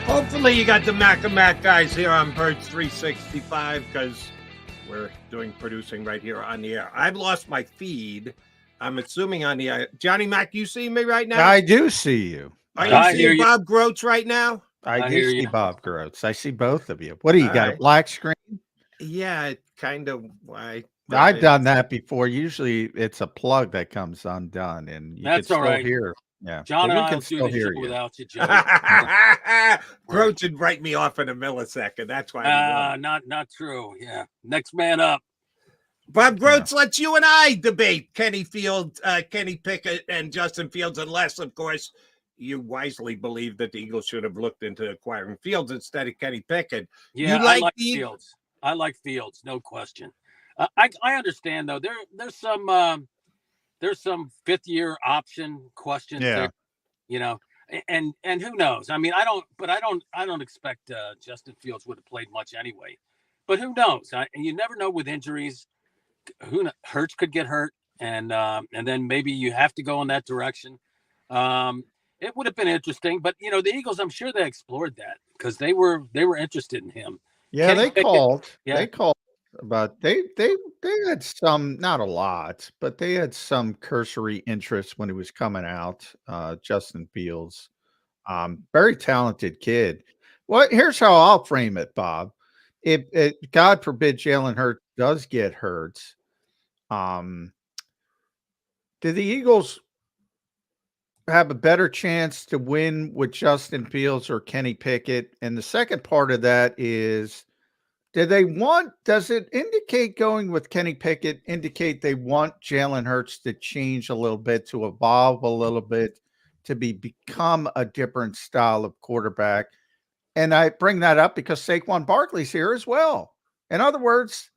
Hopefully you got the Mac and Mac guys here on Birds 365 because we're doing producing right here on the air. I've lost my feed. I'm assuming on the air. Johnny Mac, you see me right now? I do see you. Are you seeing Bob Grotz right now? I do see Bob Grotz. I see both of you. What do you got, a black screen? Yeah, it kind of. I've done that before. Usually it's a plug that comes undone, and you can still hear. Yeah, John and I can still hear you without you, Joe. Grotz would write me off in a millisecond. That's why. Not true. Yeah, next man up. Bob Grotz lets you and I debate Kenny Pickett, and Justin Fields, unless, of course, you wisely believe that the Eagles should have looked into acquiring Fields instead of Kenny Pickett. Yeah, I like Fields. I like Fields, no question. I understand though. There's some fifth-year option questions there, you know, and who knows? I mean, I don't expect Justin Fields would have played much anyway, but who knows? You never know with injuries. Hurts could get hurt, and then maybe you have to go in that direction. It would have been interesting, but you know, the Eagles, I'm sure they explored that because they were interested in him. Yeah, they called. But they had some, not a lot, but they had some cursory interest when he was coming out. Justin Fields, very talented kid. Well, here's how I'll frame it, Bob. If God forbid Jalen Hurts does get hurt, do the Eagles have a better chance to win with Justin Fields or Kenny Pickett? And the second part of that is, does it indicate going with Kenny Pickett indicate they want Jalen Hurts to change a little bit, to evolve a little bit, to become a different style of quarterback? And I bring that up because Saquon Barkley's here as well. In other words,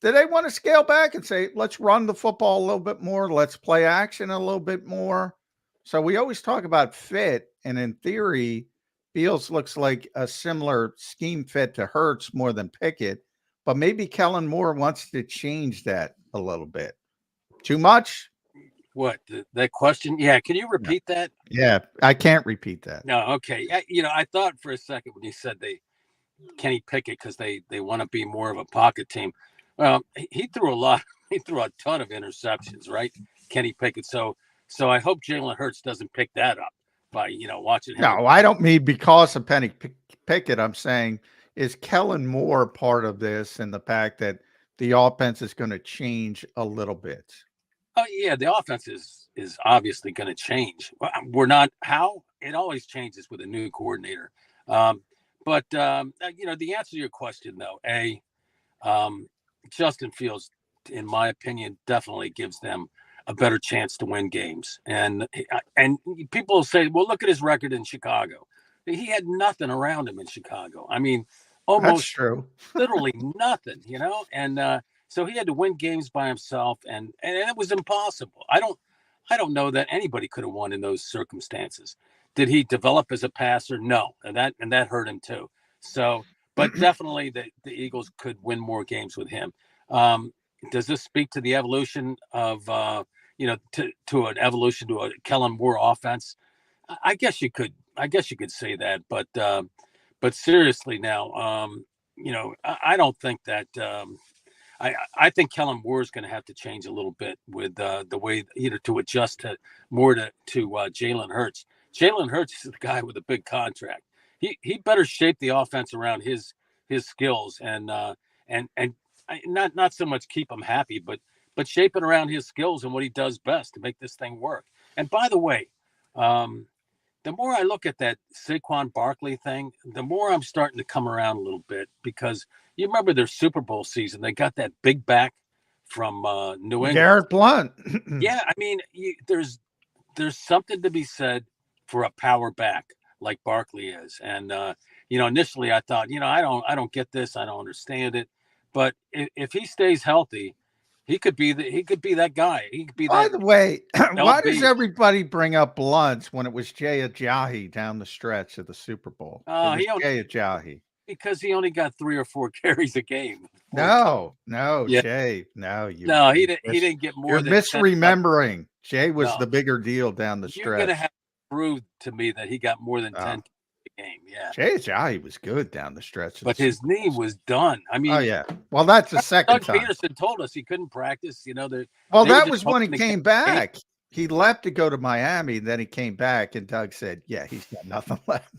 do they want to scale back and say, let's run the football a little bit more, let's play action a little bit more? So we always talk about fit, and in theory, Fields looks like a similar scheme fit to Hurts more than Pickett, but maybe Kellen Moore wants to change that a little bit. Too much? What, that question? Yeah, can you repeat that? Yeah, I can't repeat that. No, okay. You know, I thought for a second when you said Kenny Pickett because they want to be more of a pocket team. Well, he threw a ton of interceptions, right? Kenny Pickett. So I hope Jalen Hurts doesn't pick that up by, you know, watching him. No, I don't mean because of Kenny Pickett. I'm saying, is Kellen Moore part of this and the fact that the offense is going to change a little bit? Oh, yeah, the offense is obviously going to change. We're not how it always changes with a new coordinator. But you know, the answer to your question, though, Justin Fields, in my opinion, definitely gives them a better chance to win games. And people say, well, look at his record in Chicago. He had nothing around him in Chicago. I mean, almost That's true. literally nothing, you know? And so he had to win games by himself, and it was impossible. I don't know that anybody could have won in those circumstances. Did he develop as a passer? No. And that hurt him too. So, but definitely the Eagles could win more games with him. Does this speak to the evolution of, you know, to an evolution to a Kellen Moore offense? I guess you could say that, but seriously now, you know, I don't think that, I think Kellen Moore is going to have to change a little bit with the way, you know, to adjust to Jalen Hurts. Jalen Hurts is the guy with a big contract. He better shape the offense around his skills and not so much keep him happy, but shape it around his skills and what he does best to make this thing work. And by the way, the more I look at that Saquon Barkley thing, the more I'm starting to come around a little bit, because you remember their Super Bowl season, they got that big back from New England. Garrett Blount. Yeah, I mean, there's something to be said for a power back like Barkley is. And you know, initially I thought, you know, I don't get this, I don't understand it. But if he stays healthy, he could be that guy. He could be. By the way, why does everybody bring up Blount when it was Jay Ajayi down the stretch of the Super Bowl? Jay Ajayi. Because he only got 3 or 4 carries a game. No, yeah. Jay. He didn't get more. You're misremembering. Jay was the bigger deal down the stretch. You're gonna have to prove to me that he got more than 10 a game. Yeah. Jay was good down the stretch. But his knee was done. I mean, oh yeah. Well, that's the second Doug time. Peterson told us he couldn't practice. You know, well, that was when he came back. He left to go to Miami, and then he came back, and Doug said, "Yeah, he's got nothing left."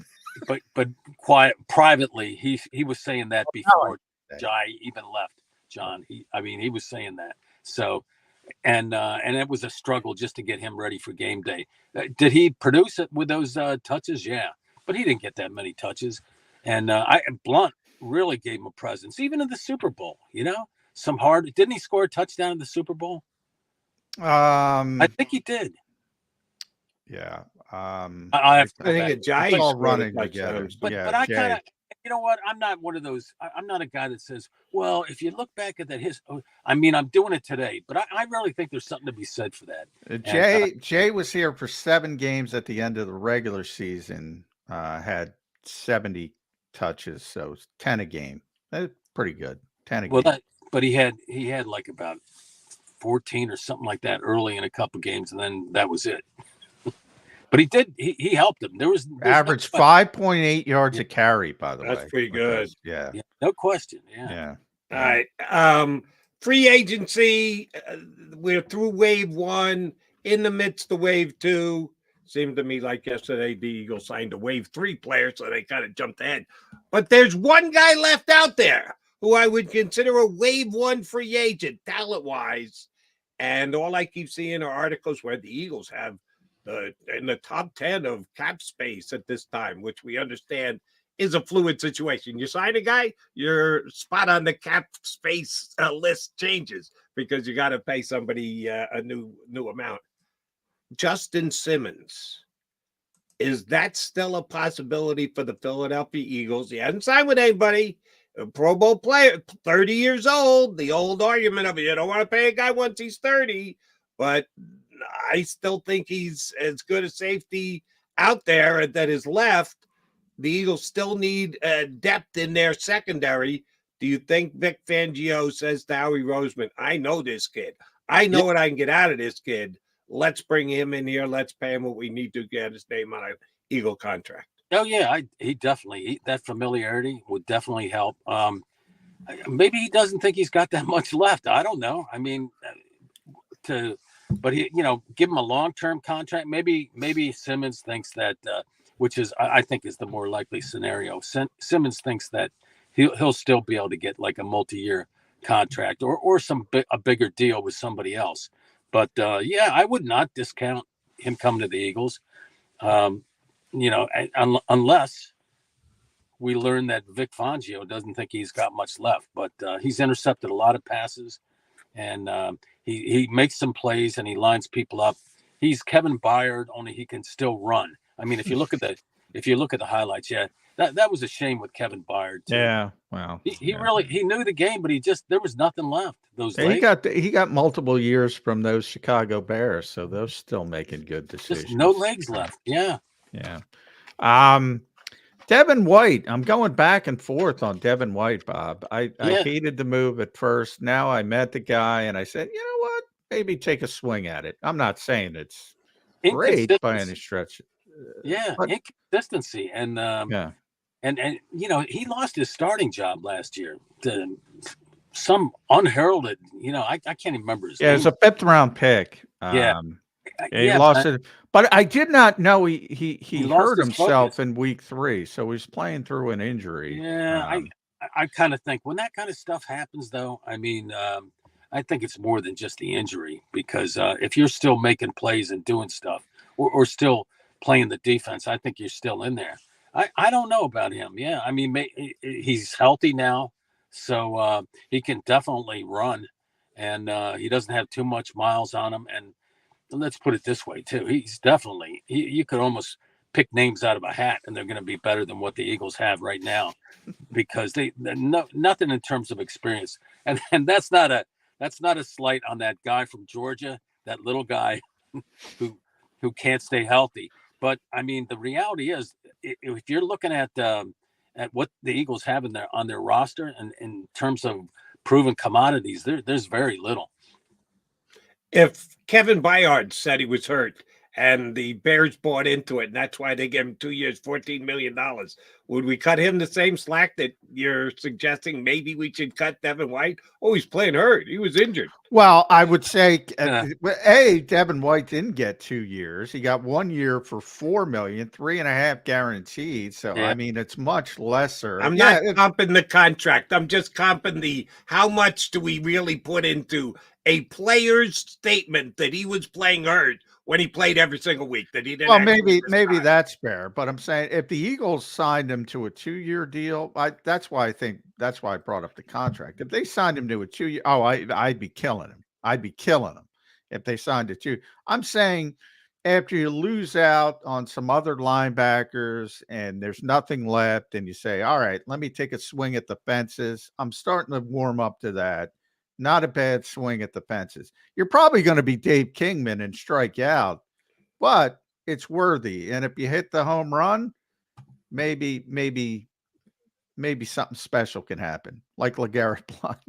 but privately, he was saying that before Jai even left. John, he was saying that. So, and it was a struggle just to get him ready for game day. Did he produce it with those touches? Yeah, but he didn't get that many touches. And Blunt really gave him a presence, even in the Super Bowl. You know, didn't he score a touchdown in the Super Bowl? I think he did. Yeah. I think Jai all running together. But I kind of, you know what? I'm not one of those. I'm not a guy that says, well, if you look back at that, I'm doing it today, but I really think there's something to be said for that. Jay was here for 7 games at the end of the regular season, had 70 touches, so 10 a game. That's pretty good. 10 a game. But he had like about 14 or something like that early in a couple games, and then that was it. But he helped him. There was average 5.8 yards a carry, by the way. That's pretty good. Yeah. No question. Yeah. All right. Free agency. We're through wave 1, in the midst of wave 2. Seemed to me like yesterday the Eagles signed a wave 3 player, so they kind of jumped ahead. But there's one guy left out there who I would consider a wave 1 free agent, talent-wise. And all I keep seeing are articles where the Eagles have in the top 10 of cap space at this time, which we understand is a fluid situation. You sign a guy, your spot on the cap space list changes because you got to pay somebody a new amount. Justin Simmons, is that still a possibility for the Philadelphia Eagles? He hasn't signed with anybody. A Pro Bowl player, 30 years old. The old argument of you don't want to pay a guy once he's 30, but I still think he's as good a safety out there that is left. The Eagles still need depth in their secondary. Do you think Vic Fangio says to Howie Roseman, I know this kid. I know what I can get out of this kid. Let's bring him in here. Let's pay him what we need to get his name on an Eagle contract. Oh, yeah. He definitely, that familiarity would definitely help. Maybe he doesn't think he's got that much left. I don't know. I mean, but he, give him a long-term contract. Maybe Simmons thinks that, which is, I think is the more likely scenario. Simmons thinks that he'll still be able to get like a multi-year contract or a bigger deal with somebody else. But yeah, I would not discount him coming to the Eagles. Unless we learn that Vic Fangio doesn't think he's got much left, but he's intercepted a lot of passes. And he makes some plays and he lines people up. He's Kevin Byard, only he can still run. I mean, if you look at the highlights, yeah, that was a shame with Kevin Byard too. Yeah, well, he knew the game, but there was nothing left. He got multiple years from those Chicago Bears, so they're still making good decisions. Just no legs left. Yeah. Devin White. I'm going back and forth on Devin White, Bob. I hated the move at first. Now I met the guy and I said, you know what? Maybe take a swing at it. I'm not saying it's great by any stretch. But inconsistency. And and he lost his starting job last year to some unheralded, I can't even remember his name. Yeah, it's a 5th round pick. He lost it, but I did not know he hurt himself in week 3, so he's playing through an injury. Yeah, I kind of think when that kind of stuff happens, though, I mean, I think it's more than just the injury because if you're still making plays and doing stuff or still playing the defense, I think you're still in there. I don't know about him. Yeah, I mean, he's healthy now, so he can definitely run, and he doesn't have too much miles on him. And let's put it this way, too. He's definitely you could almost pick names out of a hat, and they're going to be better than what the Eagles have right now because nothing in terms of experience. And that's not a slight on that guy from Georgia, that little guy who can't stay healthy. But I mean, the reality is, if you're looking at what the Eagles have on their roster, and in terms of proven commodities, there's very little. If Kevin Byard said he was hurt and the Bears bought into it, and that's why they gave him 2 years, $14 million. Would we cut him the same slack that you're suggesting maybe we should cut Devin White? Oh, he's playing hurt. He was injured. Well, I would say, Devin White didn't get 2 years. He got 1 year for $4 million, 3.5 guaranteed. So, I mean, it's much lesser. I'm not comping the contract. I'm just comping the how much do we really put into a player's statement that he was playing hurt when he played every single week, that he didn't. Well, maybe that's fair, but I'm saying if the Eagles signed him to a 2-year deal, that's why I brought up the contract. If they signed him to a 2-year, I'd be killing him. I'd be killing him if they signed it to. I'm saying after you lose out on some other linebackers and there's nothing left, and you say, all right, let me take a swing at the fences. I'm starting to warm up to that. Not a bad swing at the fences. You're probably going to be Dave Kingman and strike out, but it's worthy. And if you hit the home run, maybe something special can happen, like LeGarrette Blount.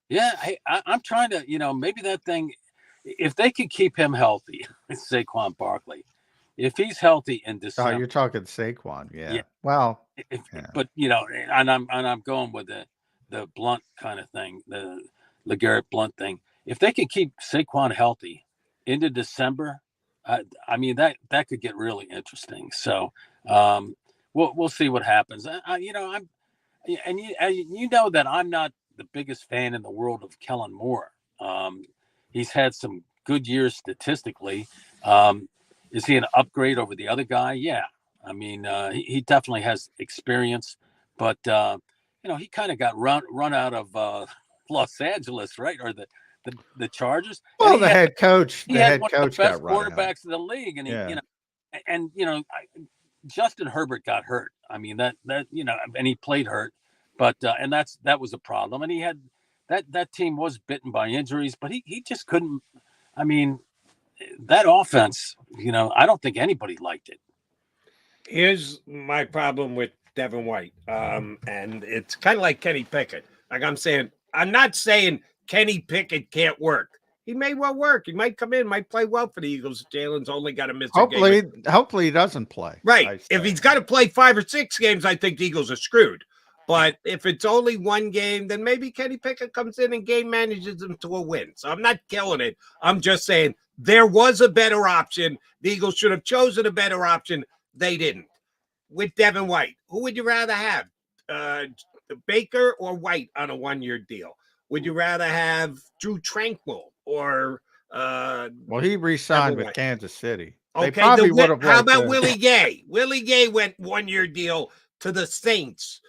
Yeah, I'm trying to, maybe that thing, if they could keep him healthy, Saquon Barkley, if he's healthy in December. Oh, you're talking Saquon, yeah. Well, but and I'm going with the Blunt kind of thing, the LeGarrette Blount thing. If they could keep Saquon healthy into December, I mean that could get really interesting. So we'll see what happens. You know that I'm not the biggest fan in the world of Kellen Moore. He's had some good years statistically. Is he an upgrade over the other guy? Yeah. I mean, he definitely has experience, but he kind of got run out of Los Angeles, right? Or the Chargers. Well, the head coach One of the best got quarterbacks in the league, and Justin Herbert got hurt. I mean that and he played hurt, but and that was a problem. And he had that team was bitten by injuries, but he just couldn't. I mean, that offense, I don't think anybody liked it. Here's my problem with Devin White, and it's kind of like Kenny Pickett. Like I'm not saying Kenny Pickett can't work. He may well work. He might come in, might play well for the Eagles. Jalen's only got to miss a game. Hopefully he doesn't play. Right. If he's got to play 5 or 6 games, I think the Eagles are screwed. But if it's only one game, then maybe Kenny Pickett comes in and game manages them to a win. So I'm not killing it. I'm just saying there was a better option. The Eagles should have chosen a better option. They didn't. With Devin White, who would you rather have? Baker or White on a 1-year deal? Would you rather have Drew Tranquil or well, he re-signed with Kansas City. Okay, how about Willie Gay? Willie Gay went 1-year deal to the Saints.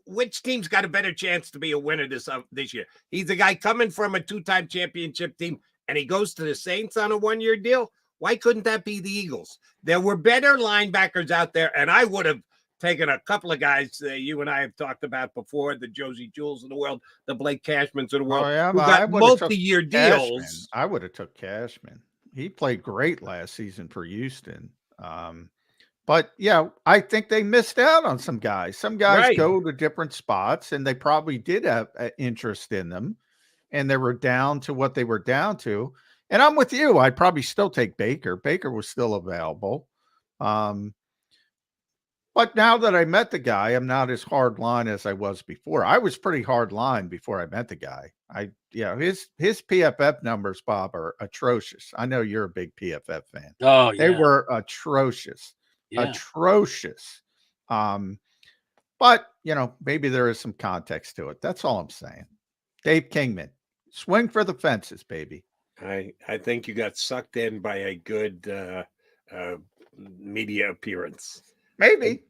Which team's got a better chance to be a winner this year? He's a guy coming from a 2-time championship team, and he goes to the Saints on a 1-year deal. Why couldn't that be the Eagles? There were better linebackers out there, and I would have taken a couple of guys you and I have talked about before, the Josie Jules of the world, the Blake Cashmans of the world, who got multi-year deals. I would have took Cashman. He played great last season for Houston. But, yeah, I think they missed out on some guys. Some guys go to different spots, and they probably did have interest in them, and they were down to what they were down to. And I'm with you. I'd probably still take Baker. Baker was still available. But now that I met the guy, I'm not as hard line as I was before. I was pretty hard line before I met the guy. His PFF numbers, Bob, are atrocious. I know you're a big PFF fan. Oh, yeah. They were atrocious. Yeah. Atrocious. But, maybe there is some context to it. That's all I'm saying. Dave Kingman, swing for the fences, baby. I think you got sucked in by a good media appearance. Maybe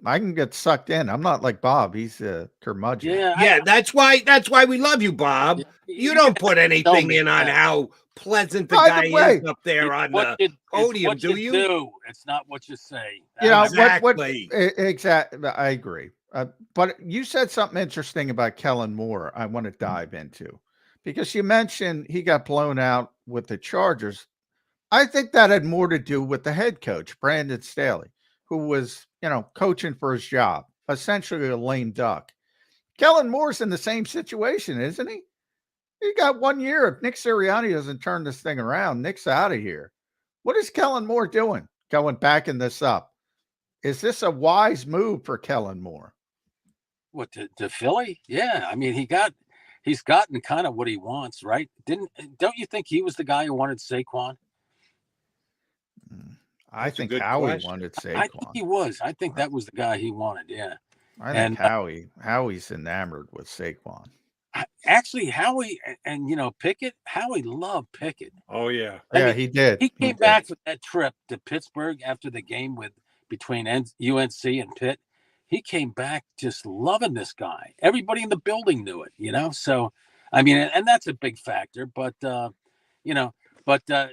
I can get sucked in. I'm not like Bob. He's a curmudgeon. Yeah, that's why we love you, Bob. You don't put anything in on how pleasant the guy is up there on the podium, do you? It's not what you say. Exactly. Exactly. I agree. But you said something interesting about Kellen Moore I want to dive into, because you mentioned he got blown out with the Chargers. I think that had more to do with the head coach, Brandon Staley, who was, coaching for his job, essentially a lame duck. Kellen Moore's in the same situation, isn't he? He got 1 year. If Nick Sirianni doesn't turn this thing around, Nick's out of here. What is Kellen Moore doing? Backing this up. Is this a wise move for Kellen Moore? What, to Philly? Yeah. I mean, he's gotten kind of what he wants, right? Don't you think he was the guy who wanted Saquon? I think Howie wanted Saquon. I think he was. I think that was the guy he wanted. Yeah. I think Howie's enamored with Saquon. Actually, Howie and Pickett. Howie loved Pickett. Oh yeah, he did. He came back from that trip to Pittsburgh after the game between UNC and Pitt. He came back just loving this guy. Everybody in the building knew it. So, I mean, and that's a big factor. But back to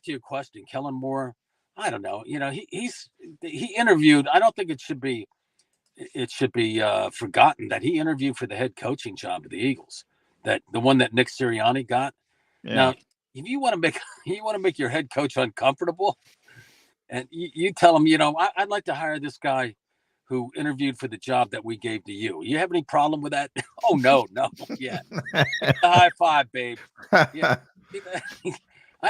your question, Kellen Moore. I don't know. He interviewed. I don't think it should be forgotten that he interviewed for the head coaching job of the Eagles, that the one that Nick Sirianni got. Yeah. Now, if you want to make your head coach uncomfortable, and you tell him, I'd like to hire this guy who interviewed for the job that we gave to you. You have any problem with that? Oh no, yeah. High five, babe. Yeah.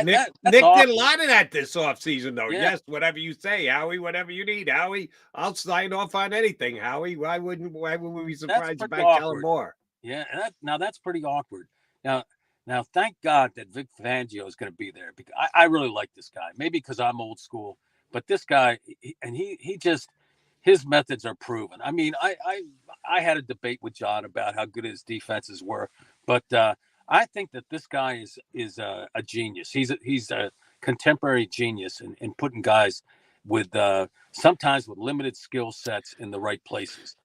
Nick did a lot of that this offseason, though. Yeah. Yes, whatever you say, Howie, whatever you need, Howie. I'll sign off on anything, Howie. Why would we be surprised about Kellen Moore? Yeah, that's pretty awkward. Now, thank God that Vic Fangio is going to be there, because I really like this guy. Maybe because I'm old school, but this guy, his methods are proven. I mean, I had a debate with John about how good his defenses were, but I think that this guy is a genius. He's a contemporary genius in putting guys with sometimes with limited skill sets in the right places.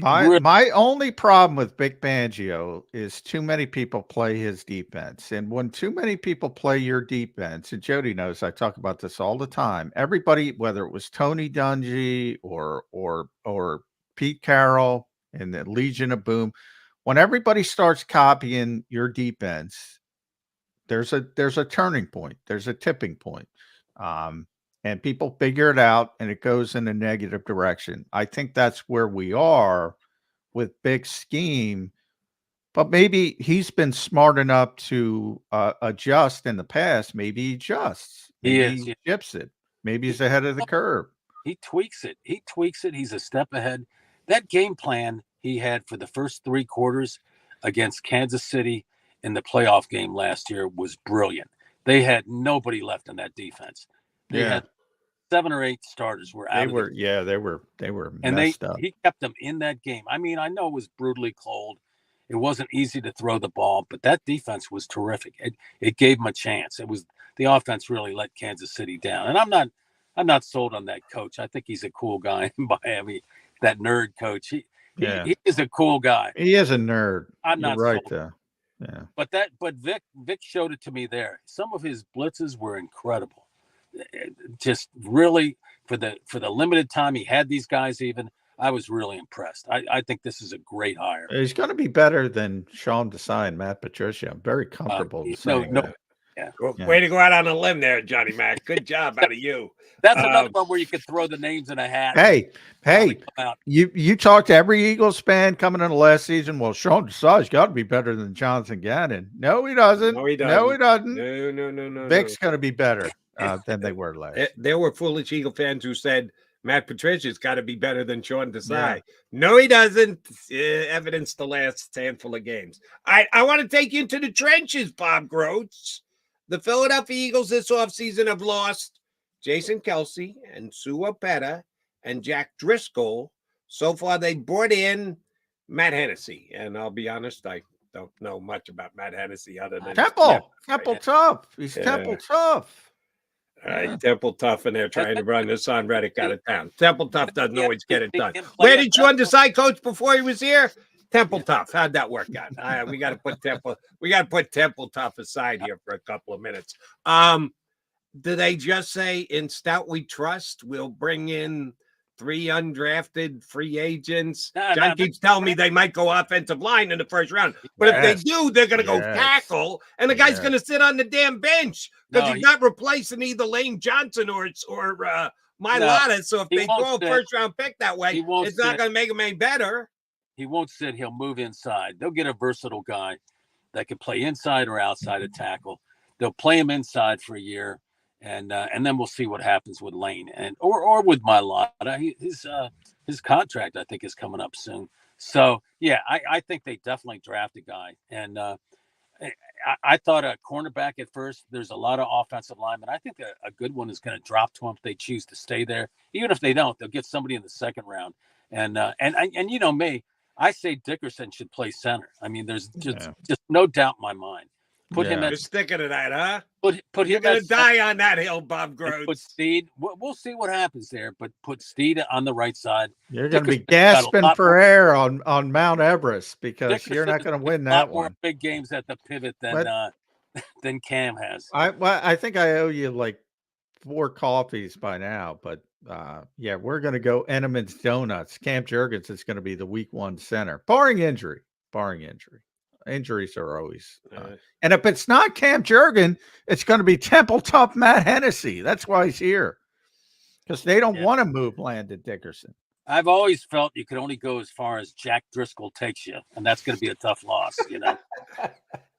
My only problem with Vic Fangio is too many people play his defense. And when too many people play your defense, and Jody knows I talk about this all the time, everybody, whether it was Tony Dungy or Pete Carroll and the Legion of Boom, when everybody starts copying your defense, there's a turning point. There's a tipping point. And people figure it out, and it goes in a negative direction. I think that's where we are with Big Scheme, but maybe he's been smart enough to adjust in the past. Maybe he adjusts. Maybe he chips it. Maybe he's ahead of the curve. He tweaks it. He's a step ahead. That game plan he had for the first 3 quarters against Kansas City in the playoff game last year was brilliant. They had nobody left in that defense. They had 7 or 8 starters were out. They were and messed up. He kept them in that game. I mean, I know it was brutally cold. It wasn't easy to throw the ball, but that defense was terrific. It gave them a chance. It was the offense really let Kansas City down. And I'm not sold on that coach. I think he's a cool guy in Miami, that nerd coach. He is a cool guy. He is a nerd. I'm not right sold. there. Yeah. But Vic showed it to me there. Some of his blitzes were incredible. Just really for the limited time he had these guys, even I was really impressed. I think this is a great hire. He's going to be better than Sean Desai and Matt Patricia. I'm very comfortable saying that. Yeah. Well, way to go out on a limb there, Johnny Mac. Good job out of you. That's another one where you could throw the names in a hat. Hey, you talked to every Eagles fan coming into last season. Well, Sean Desai's got to be better than Jonathan Gannon. No, he doesn't. No, he doesn't. No. Vic's going to be be than they were last. There were foolish Eagle fans who said Matt Patricia's got to be better than Sean Desai. Yeah. No, he doesn't. Evidence the last handful of games. I want to take you into the trenches, Bob Grotz. The Philadelphia Eagles this offseason have lost Jason Kelce and Sua Peta and Jack Driscoll. So far, they brought in Matt Hennessy. And I'll be honest, I don't know much about Matt Hennessy other than Temple Tough. He's Temple Tough. All right, Temple Tough, and they're trying to run this on Reddick out of town. Temple Tough doesn't always get it done. Where did Sean Desai coach before he was here? Temple Tough. How'd that work out? We got to put Temple Tough aside here for a couple of minutes. Do they just say in Stout we trust? We'll bring in 3 undrafted free agents. John keeps telling me they might go offensive line in the first round, but if they do, they're going to go tackle, and the guy's going to sit on the damn bench because he's not replacing either Lane Johnson or Mailata. So if they throw a first round pick that way, it's not going to make him any better. He won't sit. He'll move inside. They'll get a versatile guy that can play inside or outside of tackle. They'll play him inside for a year, and then we'll see what happens with Lane and or with Mailata. His contract I think is coming up soon. So yeah, I think they definitely draft a guy, and I thought a cornerback at first. There's a lot of offensive linemen. I think a good one is going to drop to them if they choose to stay there. Even if they don't, they'll get somebody in the second round. And you know me, I say Dickerson should play center. I mean, there's just no doubt in my mind. Put him at. You're sticking to that, huh? Put You're him gonna at die on that hill, Bob Grotz. put Steed. We'll see what happens there, but put Steed on the right side. You're going to be gasping for air on Mount Everest because you're not going to win that one. More big games at the pivot than Cam has. I think I owe you like 4 coffees by now, but yeah, we're going to go Entenmann's Donuts. Cam Jurgens is going to be the week 1 center, barring injury. Injuries are always, and if it's not Cam Jurgens, it's going to be Temple Tough Matt Hennessy. That's why he's here, because they don't want to move Landon Dickerson. I've always felt you could only go as far as Jack Driscoll takes you, and that's going to be a tough loss. You know,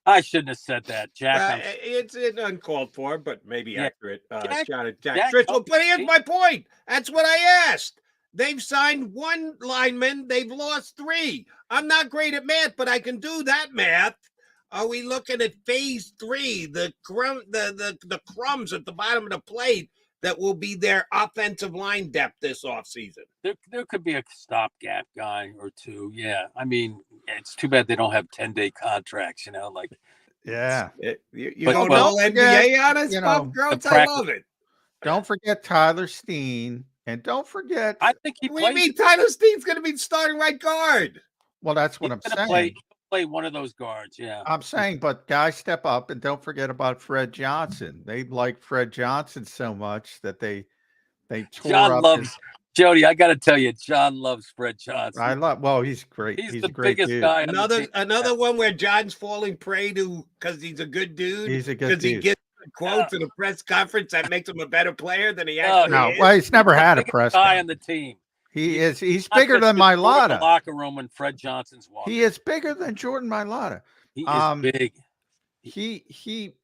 I shouldn't have said that, Jack. It's uncalled for, but maybe accurate shot at Jack Jack Driscoll. But here's my point. That's what I asked. They've signed 1 lineman. They've lost 3. I'm not great at math, but I can do that math. Are we looking at phase 3, the crumbs at the bottom of the plate that will be their offensive line depth this offseason? There could be a stopgap guy or 2. Yeah, I mean, it's too bad they don't have 10-day contracts. You know, like you don't know NBA on us, Bob Grotz? I love it. Don't forget Tyler Steen. And don't forget, I think he plays. What do you mean Tyler Steen's going to be starting right guard? Well, that's what I'm saying. Play one of those guards, yeah. I'm saying, but guys step up, and don't forget about Fred Johnson. They like Fred Johnson so much that they tore John up loves Jody. I got to tell you, John loves Fred Johnson. He's great. He's the a great biggest dude. guy. Another one where John's falling prey to because he's a good dude. He's a good dude. He gets quotes in a press conference that makes him a better player than he actually is. Well, he's never had a press guy on the team. He's bigger than Mailata. Locker room when Fred Johnson's walking. He is bigger than Jordan Mailata. He is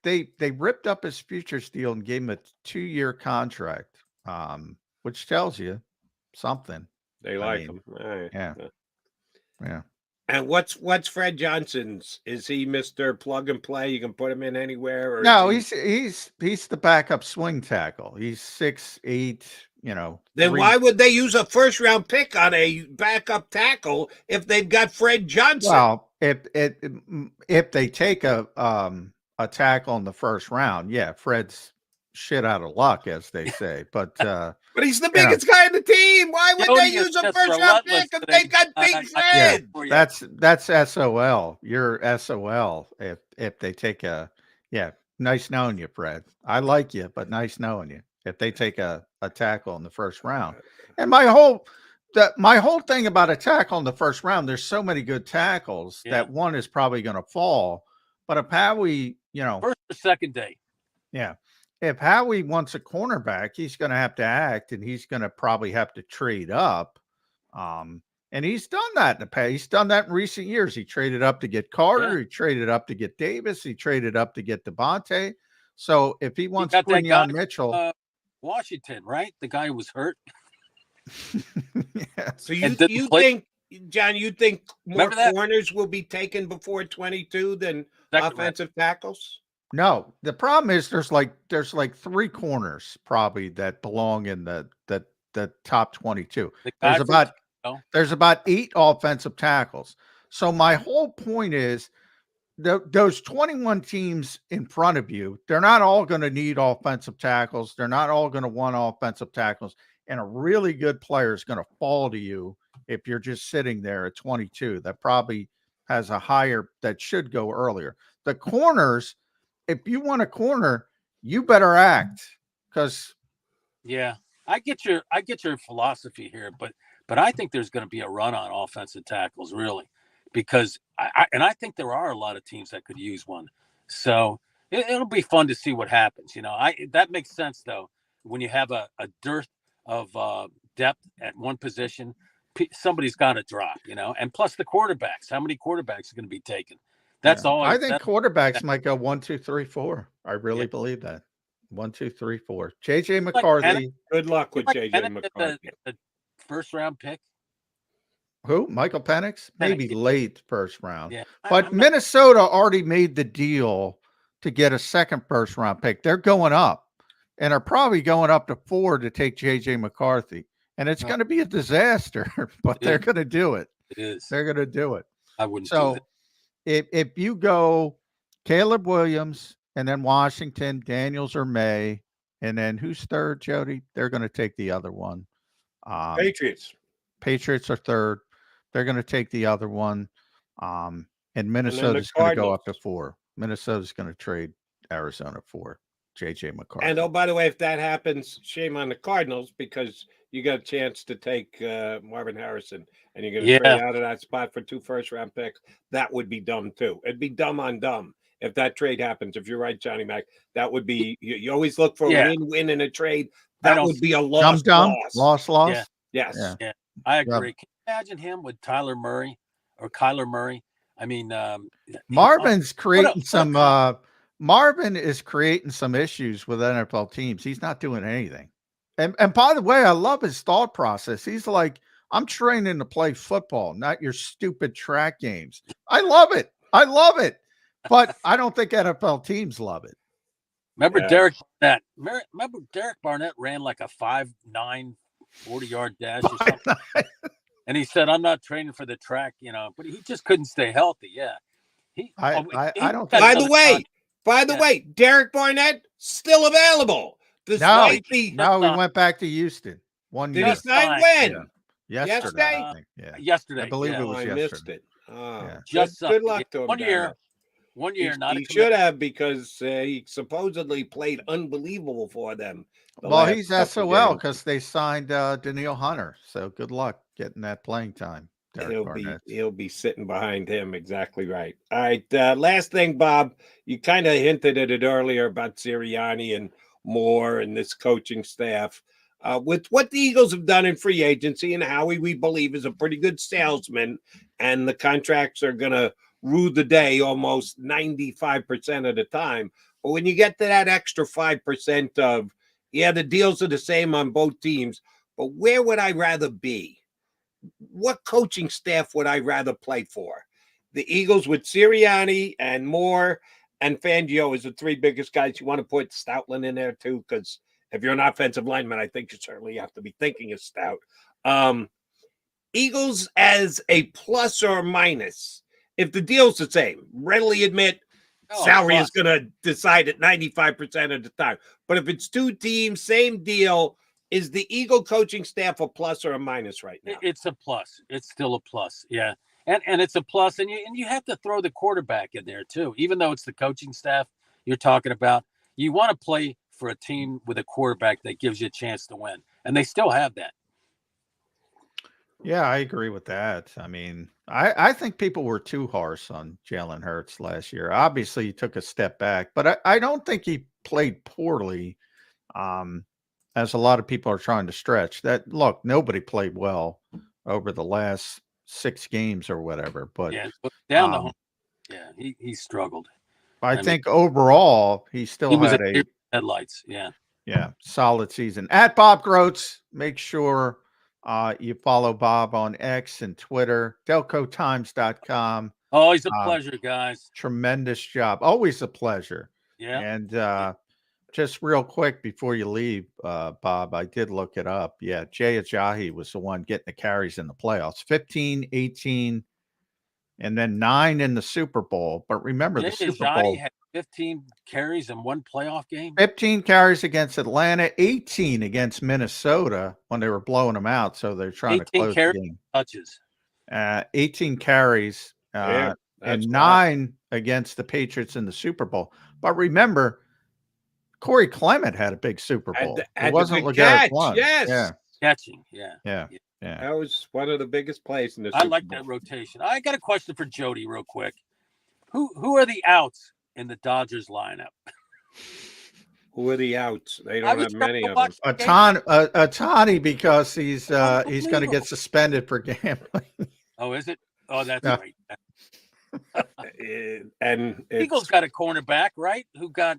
big. They ripped up his futures deal and gave him a 2-year contract, which tells you something. They like him. All right. Yeah. And what's Fred Johnson's? Is he Mr. Plug and Play? You can put him in anywhere? Or no, he's the backup swing tackle. He's 6'8", you know. Then why would they use a 1st-round pick on a backup tackle if they've got Fred Johnson? Well, if they take a tackle in the 1st round, yeah, Fred's shit out of luck, as they say. But he's the biggest guy in the team. Why would they use a 1st-round pick if they got Big Fred? That's SOL. You're SOL if they take a nice knowing you, Fred. I like you, but nice knowing you. If they take a tackle in the 1st round. And my whole thing about a tackle in the 1st round, there's so many good tackles that one is probably going to fall. But if Howie, 1st or 2nd day. Yeah. If Howie wants a cornerback, he's going to have to act, and he's going to probably have to trade up. And he's done that in the past. He's done that in recent years. He traded up to get Carter. Yeah. He traded up to get Davis. He traded up to get Devontae. So if he wants Quinyon Mitchell, Washington, right? The guy who was hurt. Yeah. So you think, John? You think more corners will be taken before 22 than offensive tackles? No, the problem is there's like 3 corners probably that belong in the top 22. There's about 8 offensive tackles. So my whole point is those 21 teams in front of you, they're not all going to need offensive tackles. They're not all going to want offensive tackles. And a really good player is going to fall to you if you're just sitting there at 22. That probably has a higher, that should go earlier. The corners, if you want a corner, you better act, because I get your philosophy here, but I think there's going to be a run on offensive tackles, really, because I think there are a lot of teams that could use one. So it'll be fun to see what happens. That makes sense though. When you have a dearth of depth at one position, somebody's got to drop. And plus the quarterbacks. How many quarterbacks are going to be taken? That's all. I think quarterbacks might go 1, 2, 3, 4. I really believe that. 1, 2, 3, 4. JJ McCarthy. Good luck with JJ Penix McCarthy. the first round pick. Who? Michael Penix? Maybe Penix, yeah. late first round. Yeah, But Minnesota already made the deal to get a second first round pick. They're going up, and are probably going up to 4 to take JJ McCarthy. And it's going to be a disaster, but they're going to do it. It is. They're going to do it. I wouldn't do So that. if you go Caleb Williams and then Washington, Daniels or May, and then who's third, Jody? They're going to take the other one. Patriots. Patriots are third. They're going to take the other one. And Minnesota's going to go up to 4. Minnesota's going to trade Arizona for JJ McCarthy. And oh, by the way, if that happens, shame on the Cardinals, because you got a chance to take Marvin Harrison and you're going to trade out of that spot for 2 first-round picks. That would be dumb too. It'd be dumb on dumb if that trade happens. If you're right, Johnny Mac, that would be. You always look for a win-win in a trade. That would be a loss. Loss. Yeah. Yes. Yeah, I agree. Can you imagine him with Kyler Murray? I mean, Marvin's creating some. Marvin is creating some issues with NFL teams. He's not doing anything. And by the way, I love his thought process. He's like, I'm training to play football, not your stupid track games. I love it. But I don't think NFL teams love it. Remember Derek Barnett? Remember Derek Barnett ran like a 5'9", 40-yard dash or something? And he said, I'm not training for the track, but he just couldn't stay healthy. Yeah. I don't. By the way, Derek Barnett still available. No, he went back to Houston. Did he sign when? Yesterday. I think. Yeah. Yesterday. I believe it was yesterday. Missed it. Just good luck to him. 1 year. 1 year. He should have, because he supposedly played unbelievable for them. Well, he's SOL because they signed Daniil Hunter. So good luck getting that playing time. He'll be sitting behind him. Exactly right. All right. Last thing, Bob, you kind of hinted at it earlier about Sirianni and Moore and this coaching staff. With what the Eagles have done in free agency, and Howie, we believe, is a pretty good salesman, and the contracts are going to rue the day almost 95% of the time. But when you get to that extra 5% of, the deals are the same on both teams, but where would I rather be? What coaching staff would I rather play for? The Eagles with Sirianni and Moore and Fangio as the 3 biggest guys. You want to put Stoutland in there too, because if you're an offensive lineman, I think you certainly have to be thinking of Stout. Eagles as a plus or minus. If the deal's the same, readily admit salary is going to decide it 95% of the time. But if it's 2 teams, same deal, is the Eagle coaching staff a plus or a minus right now? It's a plus. It's still a plus. Yeah. And it's a plus. And you have to throw the quarterback in there too. Even though it's the coaching staff you're talking about, you want to play for a team with a quarterback that gives you a chance to win. And they still have that. Yeah, I agree with that. I mean, I think people were too harsh on Jalen Hurts last year. Obviously, he took a step back, but I don't think he played poorly, as a lot of people are trying to stretch. That, look, nobody played well over the last 6 games or whatever. But down the home, he struggled. I think overall, he still had a headlights. Yeah, solid season. At Bob Grotz, make sure you follow Bob on X and Twitter, delcotimes.com. Always a pleasure, guys. Tremendous job. Always a pleasure. Yeah. And just real quick before you leave, Bob, I did look it up. Yeah, Jay Ajayi was the one getting the carries in the playoffs. 15, 18, and then 9 in the Super Bowl. But remember, the Super Bowl had 15 carries in one playoff game. 15 carries against Atlanta, 18 against Minnesota when they were blowing them out. So they're trying to close the game. Touches. 18 carries and 9 against the Patriots in the Super Bowl. But remember, Corey Clement had a big Super Bowl. It wasn't LeGarrette Blount. Yes. Catching. Yeah. That was one of the biggest plays in the Super Bowl. I like that rotation. I got a question for Jody real quick. Who are the outs in the Dodgers lineup? Who are the outs? They don't have many of them. Ohtani, because he's going to get suspended for gambling. Oh, is it? Oh, that's right. And Eagles got a cornerback, right? Who got?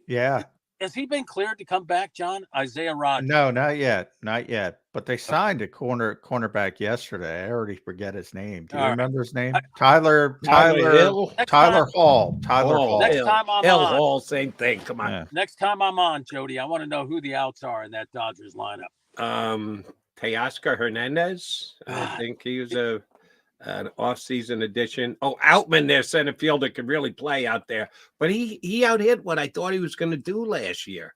Yeah. Has he been cleared to come back, John? Isaiah Rodgers. No, not yet. Not yet. But they signed a cornerback yesterday. I already forget his name. Do you All right. remember his name? I- Tyler Hill. Hall. Tyler Hall. Next time I'm Hill on. Hall, same thing. Come on. Yeah. Next time I'm on, Jody, I want to know who the outs are in that Dodgers lineup. Teoscar Hernandez. I think he was an off-season addition. Oh, Outman, their center fielder, could really play out there. But he out-hit what I thought he was going to do last year.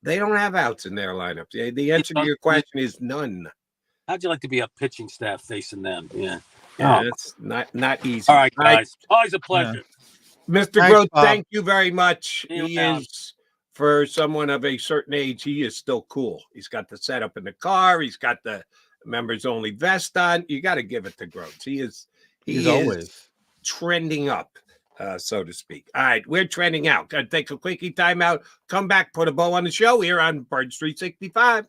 They don't have outs in their lineup. The answer to your question is none. How'd you like to be a pitching staff facing them? Yeah. Yeah, that's not easy. All right, guys. Always a pleasure. Mr. Thanks, Grotz, Bob. thank you very much. See you He around. is, for someone of a certain age, he is still cool. He's got the setup in the car. He's got the members only vest on. You got to give it to Grotz. He is always trending up, so to speak. All right, we're trending out. Got to take a quickie timeout. Come back, put a bow on the show here on Birds 365.